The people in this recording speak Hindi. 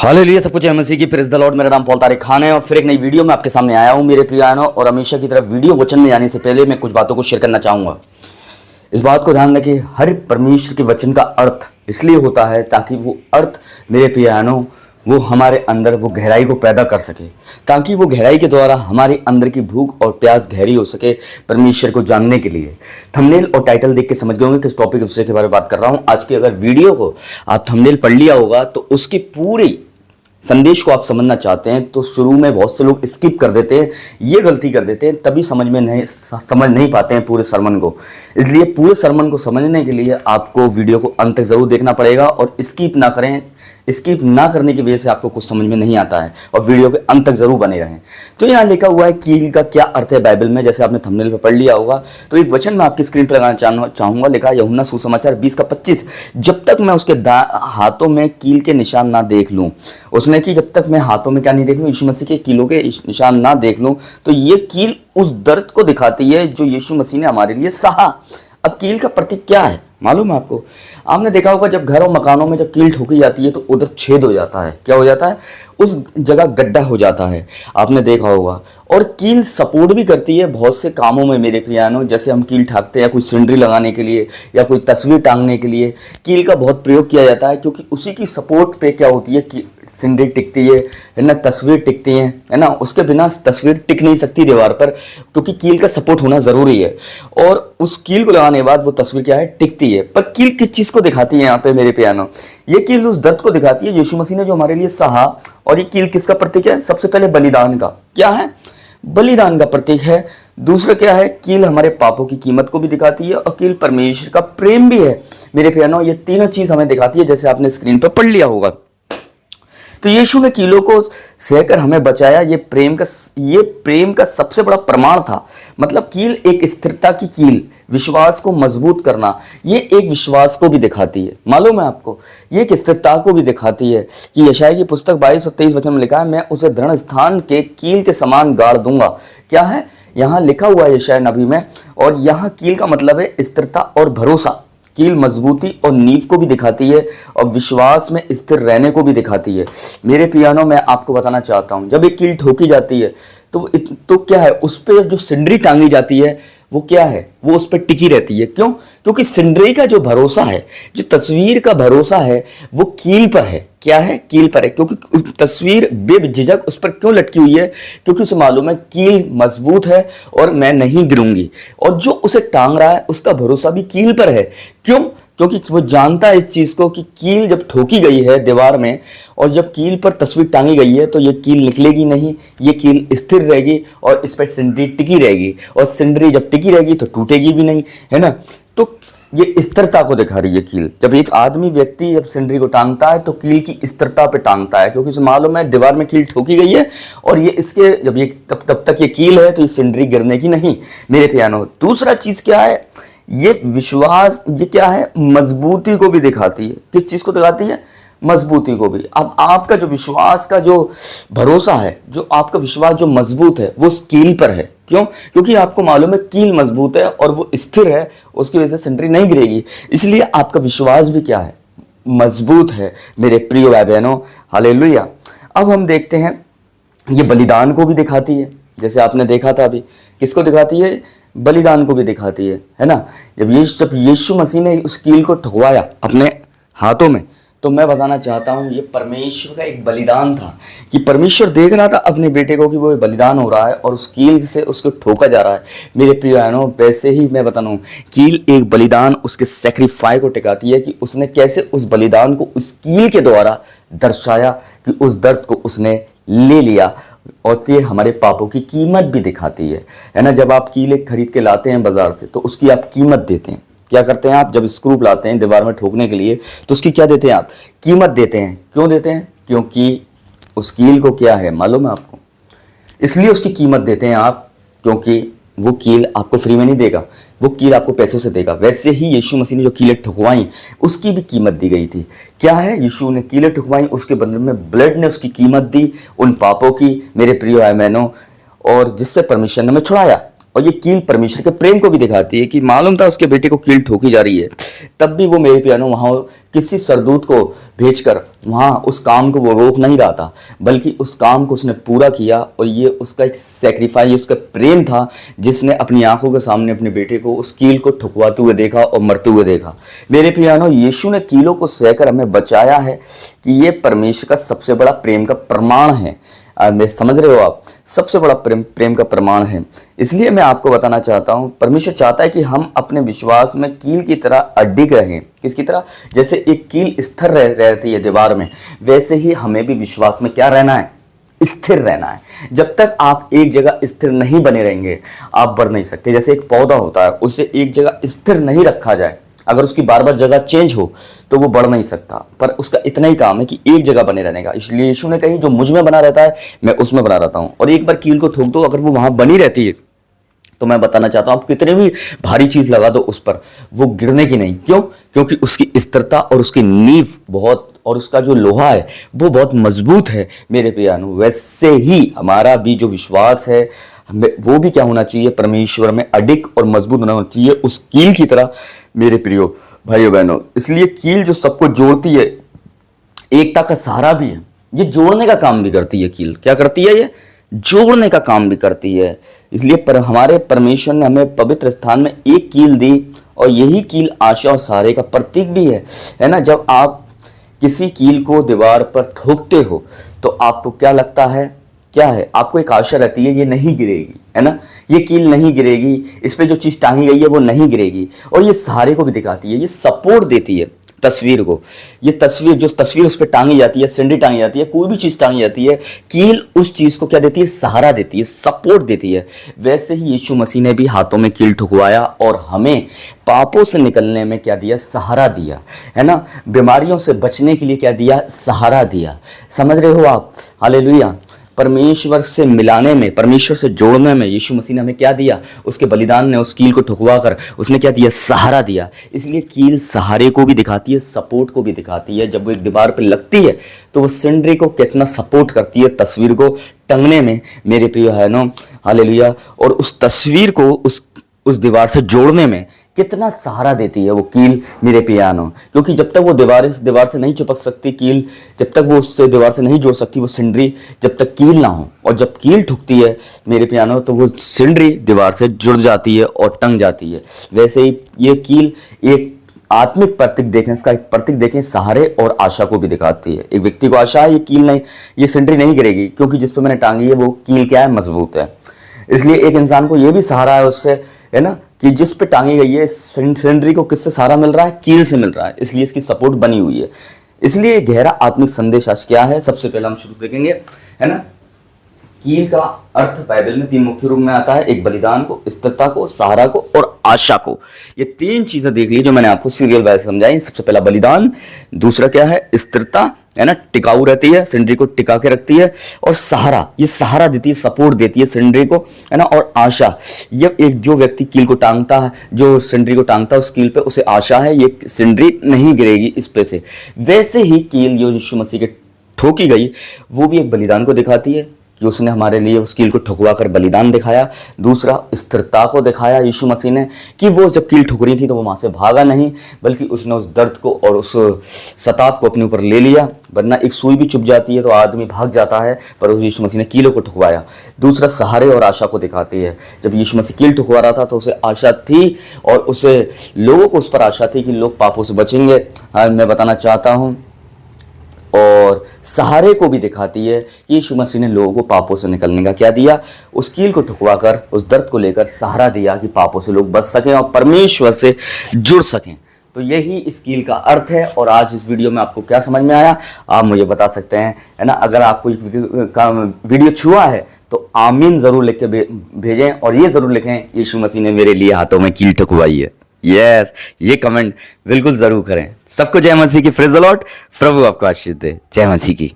हालेलुया, सब कुछ है मसीह की। Praise the Lord. मेरा नाम पॉल तारिक खान है और फिर एक नई वीडियो में आपके सामने आया हूँ मेरे प्रिय आनो। और हमेशा की तरफ वीडियो वचन में जाने से पहले मैं कुछ बातों को शेयर करना चाहूँगा। इस बात को ध्यान रखें, हर परमेश्वर के वचन का अर्थ इसलिए होता है ताकि वो अर्थ मेरे प्रिय आनो वो हमारे अंदर वो गहराई को पैदा कर सके, ताकि वो गहराई के द्वारा हमारे अंदर की भूख और प्यास गहरी हो सके परमेश्वर को जानने के लिए। थंबनेल और टाइटल देख के समझ गए होंगे किस टॉपिक विषय के बारे में बात कर रहा हूँ। आज की अगर वीडियो को आप थंबनेल पढ़ लिया होगा तो उसकी पूरी संदेश को आप समझना चाहते हैं तो शुरू में बहुत से लोग स्किप कर देते हैं, ये गलती कर देते हैं, तभी समझ नहीं पाते हैं पूरे सरमन को। इसलिए पूरे सरमन को समझने के लिए आपको वीडियो को अंत तक जरूर देखना पड़ेगा और स्किप ना करें। स्किप ना करने की वजह से आपको कुछ समझ में नहीं आता है और वीडियो के अंत तक जरूर बने रहें। तो यहाँ लिखा हुआ है कील का क्या अर्थ है बाइबल में, जैसे आपने थंबनेल पे पढ़ लिया होगा। तो एक वचन मैं आपकी स्क्रीन पर लगाना चाहूंगा। लिखा है यूहन्ना सुसमाचार 20:25, जब तक मैं उसके हाथों में कील के निशान ना देख लूं। उसने कि जब तक मैं हाथों में क्या नहीं देख लूं, यीशु मसीह के कीलों के निशान ना देख लूं। तो ये कील उस दर्द को दिखाती है जो यीशु मसीह ने हमारे लिए सहा। अब कील का प्रतीक क्या है मालूम है आपको? आपने देखा होगा जब घर और मकानों में जब कील ठोकी जाती है तो उधर छेद हो जाता है। क्या हो जाता है? उस जगह गड्ढा हो जाता है, आपने देखा होगा। और कील सपोर्ट भी करती है बहुत से कामों में मेरे प्रियानो। जैसे हम कील ठाकते हैं कोई सिनरी लगाने के लिए या कोई तस्वीर टांगने के लिए कील का बहुत प्रयोग किया जाता है, क्योंकि उसी की सपोर्ट पे क्या होती है कि सिनरी टिकती है ना, तस्वीर टिकती है ना। उसके बिना तस्वीर टिक नहीं सकती दीवार पर, क्योंकि कील का सपोर्ट होना ज़रूरी है। और उस कील को लगाने के बाद वो तस्वीर क्या है, टिकती है। पर कील किस चीज़ को दिखाती है यहाँ पे मेरे प्यानो? ये कील उस दर्द को दिखाती है यीशु मसीह ने जो हमारे लिए सहा। और ये कील किसका प्रतीक है? सबसे पहले बलिदान का। क्या है? बलिदान का प्रतीक है। दूसरा क्या है? कील हमारे पापों की कीमत को भी दिखाती है और कील परमेश्वर का प्रेम भी है मेरे प्यानो। ये तीनों चीज हमें दिखाती है, जैसे आपने स्क्रीन पर पढ़ लिया होगा। तो यीशु ने कीलों को सहकर हमें बचाया। ये प्रेम का सबसे बड़ा प्रमाण था। मतलब कील एक स्थिरता की कील, विश्वास को मजबूत करना, ये एक विश्वास को भी दिखाती है। मालूम है आपको? ये एक स्थिरता को भी दिखाती है कि यशायाह की पुस्तक 22 और 23 वचन में लिखा है, मैं उसे दृढ़ स्थान के कील के समान गाड़ दूंगा। क्या है यहाँ लिखा हुआ है यशायाह नबी में? और यहाँ कील का मतलब है स्थिरता और भरोसा। कील मजबूती और नींव को भी दिखाती है और विश्वास में स्थिर रहने को भी दिखाती है। मेरे पियानो में आपको बताना चाहता हूँ, जब एक कील ठोकी जाती है तो क्या है, उस पर जो सिंडरी टांगी जाती है वो क्या है, वो उस पर टिकी रहती है। क्यों? क्योंकि सिंडरी का जो भरोसा है, जो तस्वीर का भरोसा है, वो कील पर है। क्या है? कील पर है। क्योंकि तस्वीर बेझिझक उस पर क्यों लटकी हुई है? क्योंकि उसे मालूम है कील मजबूत है और मैं नहीं गिरूंगी। और जो उसे टांग रहा है उसका भरोसा भी कील पर है। क्यों? क्योंकि वो जानता है इस चीज़ को कि कील जब ठोकी गई है दीवार में और जब कील पर तस्वीर टांगी गई है तो ये कील निकलेगी नहीं, ये कील स्थिर रहेगी और इस पर सिंडरी टिकी रहेगी। और सिंडरी जब टिकी रहेगी तो टूटेगी भी नहीं, है ना। तो ये स्थिरता को दिखा रही है कील। जब एक आदमी व्यक्ति जब सिंडरी को टांगता है तो कील की स्थिरता पे टांगता है, क्योंकि उसे मालूम है दीवार में कील ठोकी गई है और ये इसके जब ये तब तक ये कील है तो ये सिंडरी गिरने की नहीं मेरे प्यानो। दूसरा चीज क्या है? ये विश्वास, ये क्या है, मजबूती को भी दिखाती है। किस चीज को दिखाती है? मजबूती को भी। अब आपका जो विश्वास का जो भरोसा है, जो आपका विश्वास जो मजबूत है, वो उस कील पर है। क्यों? क्योंकि आपको मालूम है कील मजबूत है और वो स्थिर है, उसकी वजह से सिंडरी नहीं गिरेगी। इसलिए आपका विश्वास भी क्या है? मजबूत है मेरे प्रिय भाई बहनों। हालेलुया। अब हम देखते हैं, ये बलिदान को भी दिखाती है। जैसे आपने देखा था अभी, किसको दिखाती है? बलिदान को भी दिखाती है ना। जब यीशु मसीह ने उस कील को ठुकवाया अपने हाथों में, तो मैं बताना चाहता हूँ ये परमेश्वर का एक बलिदान था कि परमेश्वर देख रहा था अपने बेटे को कि वो बलिदान हो रहा है और उस कील से उसको ठोका जा रहा है। मेरे प्रिय बहनों, वैसे ही मैं बता रहा हूँ कील एक बलिदान, उसके सेक्रीफाई को टिकाती है कि उसने कैसे उस बलिदान को उस कील के द्वारा दर्शाया कि उस दर्द को उसने ले लिया। और से हमारे पापों की कीमत भी दिखाती है ना। जब आप कील खरीद के लाते हैं बाजार से तो उसकी आप कीमत देते हैं। क्या करते हैं आप? जब स्क्रू लाते हैं दीवार में ठोकने के लिए तो उसकी क्या देते हैं आप? कीमत देते हैं। क्यों देते हैं? क्योंकि उस कील को क्या है मालूम है आपको? इसलिए उसकी कीमत देते हैं आप, क्योंकि वो कील आपको फ्री में नहीं देगा, वो कील आपको पैसों से देगा। वैसे ही यीशु मसीह ने जो कीलें ठुकवाई उसकी भी कीमत दी गई थी। क्या है? यीशु ने कीलें ठुकवाई, उसके बदले में ब्लड ने उसकी कीमत दी उन पापों की मेरे प्रिय भाई बहनों, और जिससे परमेश्वर ने हमें छुड़ाया। और ये कील परमेश्वर के प्रेम को भी दिखाती है कि मालूम था उसके बेटे को कील ठोकी जा रही है, तब भी वो मेरे प्यारों वहाँ किसी सरदूत को भेजकर वहाँ उस काम को वो रोक नहीं रहा था, बल्कि उस काम को उसने पूरा किया। और ये उसका एक सेक्रीफाइस, उसका प्रेम था, जिसने अपनी आंखों के सामने अपने बेटे को उस कील को ठुकवाते हुए देखा और मरते हुए देखा। मेरे प्यारों, यीशु ने कीलों को सहकर हमें बचाया है कि ये परमेश्वर का सबसे बड़ा प्रेम का प्रमाण है। मैं समझ रहे हो आप, सबसे बड़ा प्रेम का प्रमाण है। इसलिए मैं आपको बताना चाहता हूँ, परमेश्वर चाहता है कि हम अपने विश्वास में कील की तरह अडिग रहें। किसकी तरह? जैसे एक कील स्थिर रहती है दीवार में, वैसे ही हमें भी विश्वास में क्या रहना है? स्थिर रहना है। जब तक आप एक जगह स्थिर नहीं बने रहेंगे, आप बढ़ नहीं सकते। जैसे एक पौधा होता है, उसे एक जगह स्थिर नहीं रखा जाए, अगर उसकी बार बार जगह चेंज हो तो वो बढ़ नहीं सकता, पर उसका इतना ही काम है कि एक जगह बने रहने का। इसलिए यीशु ने कही, जो मुझ में बना रहता है मैं उसमें बना रहता हूँ। और एक बार कील को ठोक दो, अगर वो वहां बनी रहती है, तो मैं बताना चाहता हूं, आप कितने भी भारी चीज लगा दो उस पर, वो गिरने की नहीं। क्यों? क्योंकि उसकी स्थिरता और उसकी नींव बहुत, और उसका जो लोहा है वो बहुत मजबूत है। मेरे प्यारों, वैसे ही हमारा भी जो विश्वास है वो भी क्या होना चाहिए? परमेश्वर में अडिग और मजबूत होना चाहिए, उस कील की तरह। मेरे प्रियो भाइयों बहनों, इसलिए कील जो सबको जोड़ती है, एकता का सहारा भी है, ये जोड़ने का काम भी करती है। कील क्या करती है? ये जोड़ने का काम भी करती है। इसलिए हमारे परमेश्वर ने हमें पवित्र स्थान में एक कील दी, और यही कील आशा और सहारे का प्रतीक भी है ना। जब आप किसी कील को दीवार पर ठोकते हो तो आपको क्या लगता है? क्या है? आपको एक आशा रहती है, ये नहीं गिरेगी, है ना, ये कील नहीं गिरेगी, इस पे जो चीज टांगी गई है वो नहीं गिरेगी। और ये सहारे को भी दिखाती है, ये सपोर्ट देती है तस्वीर को। ये तस्वीर, जो तस्वीर उस पर टांगी जाती है, सिंडी टांगी जाती है, कोई भी चीज टांगी जाती है, कील उस चीज को क्या देती है? सहारा देती है, सपोर्ट देती है। वैसे ही यीशु मसीह ने भी हाथों में कील ठुकवाया और हमें पापों से निकलने में क्या दिया? सहारा दिया, है ना। बीमारियों से बचने के लिए क्या दिया? सहारा दिया। समझ रहे हो आप? हालेलुया। परमेश्वर से मिलाने में, परमेश्वर से जोड़ने में यीशु मसीह ने हमें क्या दिया? उसके बलिदान ने उस कील को ठुकवा कर उसने क्या दिया? सहारा दिया। इसलिए कील सहारे को भी दिखाती है, सपोर्ट को भी दिखाती है। जब वो एक दीवार पर लगती है तो वो सिंडरी को कितना सपोर्ट करती है, तस्वीर को टंगने में। मेरे प्रिय है नो, हालेलुया। और उस तस्वीर को उस दीवार से जोड़ने में कितना सहारा देती है वो कील, मेरे पियानो। क्योंकि जब तक वो इस दीवार से नहीं चिपक सकती कील, जब तक वो उससे दीवार से नहीं जोड़ सकती वो सिंडरी, जब तक कील ना हो। और जब कील ठुकती है मेरे पियानो, तो वो सिंडरी दीवार से जुड़ जाती है और टंग जाती है। वैसे ही ये कील एक आत्मिक प्रतीक देखें, इसका एक प्रतीक देखें, सहारे और आशा को भी दिखाती है। एक व्यक्ति को आशा है, ये कील नहीं, ये सिंडरी नहीं गिरेगी, क्योंकि जिस पर मैंने टांगी है वो कील क्या है? मजबूत है। इसलिए एक इंसान को ये भी सहारा है उससे, है ना, कि जिस पे टांगी गई है सिंडरी को किससे सहारा मिल रहा है? कील से मिल रहा है। इसलिए इसकी सपोर्ट बनी हुई है। इसलिए गहरा आत्मिक संदेश आज क्या है? सबसे पहले हम शुरू देखेंगे, है ना, कील का अर्थ बाइबल में 3 मुख्य रूप में आता है। एक बलिदान को, स्थिरता को, सहारा को और आशा को। ये 3 चीजें देख ली जो मैंने आपको सीरियल वाइज समझाई। सबसे पहला बलिदान, दूसरा क्या है? स्थिरता, है ना, टिकाऊ रहती है, सिंडरी को टिका के रखती है। और सहारा, ये सहारा देती है, सपोर्ट देती है सिंडरी को, है ना। और आशा, ये एक जो व्यक्ति कील को टांगता है, जो सिंडरी को टांगता है उस कील पे, उसे आशा है ये सिंडरी नहीं गिरेगी इस पे से। वैसे ही कील जो यीशु मसीह के ठोकी गई वो भी एक बलिदान को दिखाती है कि उसने हमारे लिए उस कील को ठुकवा कर बलिदान दिखाया। दूसरा, स्थिरता को दिखाया यीशु मसीह ने, कि वो जब कील ठुक रही थी तो वो वहाँ से भागा नहीं, बल्कि उसने उस दर्द को और उस सताव को अपने ऊपर ले लिया। वरना एक सुई भी चुभ जाती है तो आदमी भाग जाता है, पर उस यीशु मसीह ने कीलों को ठुकवाया। दूसरा, सहारे और आशा को दिखाती है। जब यीशु मसीह कील ठुकवा रहा था तो उसे आशा थी, और उसे लोगों को उस पर आशा थी कि लोग पापों से बचेंगे। हाँ, मैं बताना चाहता हूँ। और सहारे को भी दिखाती है कि यीशु मसीह ने लोगों को पापों से निकलने का क्या दिया? उस कील को ठुकवा कर, उस दर्द को लेकर सहारा दिया कि पापों से लोग बच सकें और परमेश्वर से जुड़ सकें। तो यही इस कील का अर्थ है। और आज इस वीडियो में आपको क्या समझ में आया, आप मुझे बता सकते हैं, है ना। अगर आपको वीडियो छुआ है तो आमीन जरूर लिख के भेजें, और ये जरूर लिखें, यीशु मसीह ने मेरे लिए हाथों में कील ठुकवाई है। यस, ये कमेंट बिल्कुल जरूर करें। सबको जय मसीह की, प्रेज़ द लॉर्ड। प्रभु आपको आशीष दे। जय मसीह की।